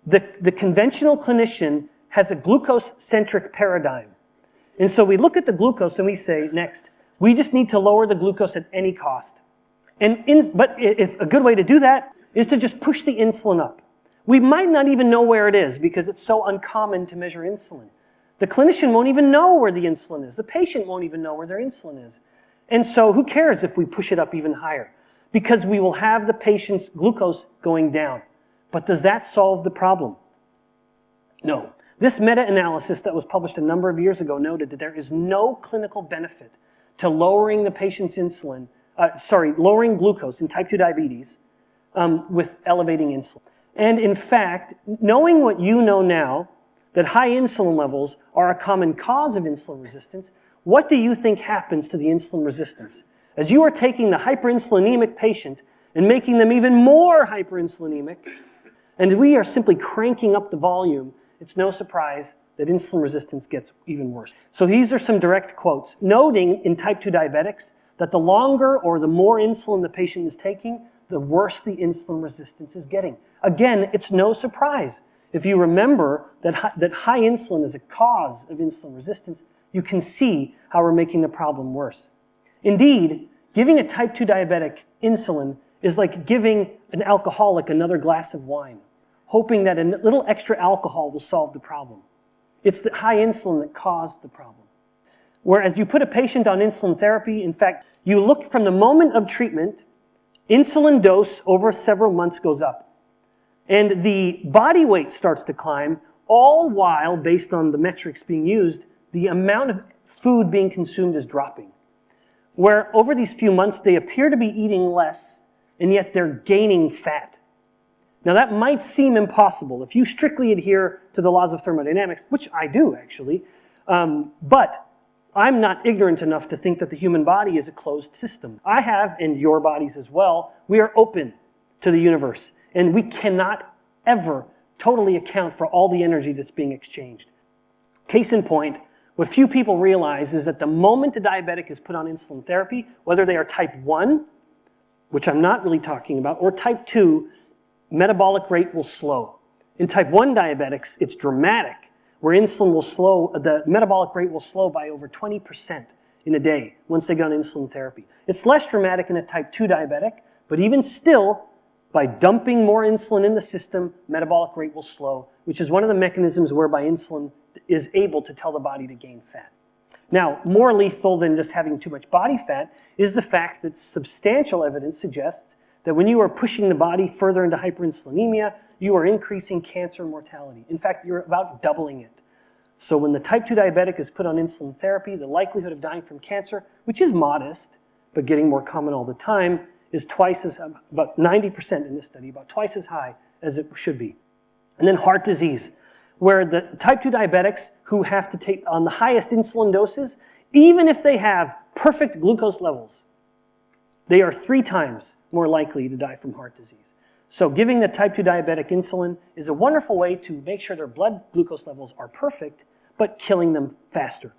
The conventional clinician has a glucose-centric paradigm. And so we look at the glucose and we say, next, we just need to lower the glucose at any cost. But if a good way to do that is to just push the insulin up. We might not even know where it is because it's so uncommon to measure insulin. The clinician won't even know where the insulin is. The patient won't even know where their insulin is. And so who cares if we push it up even higher? Because we will have the patient's glucose going down. But does that solve the problem? No. This meta-analysis that was published a number of years ago noted that there is no clinical benefit to lowering the patient's lowering glucose in type 2 diabetes with elevating insulin. And in fact, knowing what you know now, that high insulin levels are a common cause of insulin resistance, what do you think happens to the insulin resistance? As you are taking the hyperinsulinemic patient and making them even more hyperinsulinemic, and we are simply cranking up the volume, it's no surprise that insulin resistance gets even worse. So these are some direct quotes, noting in type 2 diabetics that the longer or the more insulin the patient is taking, the worse the insulin resistance is getting. Again, it's no surprise. If you remember that high insulin is a cause of insulin resistance, you can see how we're making the problem worse. Indeed, giving a type 2 diabetic insulin is like giving an alcoholic another glass of wine, hoping that a little extra alcohol will solve the problem. It's the high insulin that caused the problem. Whereas you put a patient on insulin therapy, in fact, you look from the moment of treatment, insulin dose over several months goes up. And the body weight starts to climb, all while, based on the metrics being used, the amount of food being consumed is dropping. Where over these few months, they appear to be eating less, and yet they're gaining fat. Now that might seem impossible if you strictly adhere to the laws of thermodynamics, which I do actually, but I'm not ignorant enough to think that the human body is a closed system. I have, and your bodies as well, we are open to the universe, and we cannot ever totally account for all the energy that's being exchanged. Case in point, what few people realize is that the moment a diabetic is put on insulin therapy, whether they are type 1, which I'm not really talking about, or type 2, metabolic rate will slow. In type 1 diabetics, it's dramatic, where insulin will slow, the metabolic rate will slow by over 20% in a day once they get on insulin therapy. It's less dramatic in a type 2 diabetic, but even still, by dumping more insulin in the system, metabolic rate will slow, which is one of the mechanisms whereby insulin is able to tell the body to gain fat. Now, more lethal than just having too much body fat is the fact that substantial evidence suggests that when you are pushing the body further into hyperinsulinemia, you are increasing cancer mortality. In fact, you're about doubling it. So when the type 2 diabetic is put on insulin therapy, the likelihood of dying from cancer, which is modest, but getting more common all the time, is twice as, about 90% in this study, about twice as high as it should be. And then heart disease, where the type 2 diabetics who have to take on the highest insulin doses, even if they have perfect glucose levels, they are 3 times more likely to die from heart disease. So giving the type 2 diabetic insulin is a wonderful way to make sure their blood glucose levels are perfect, but killing them faster.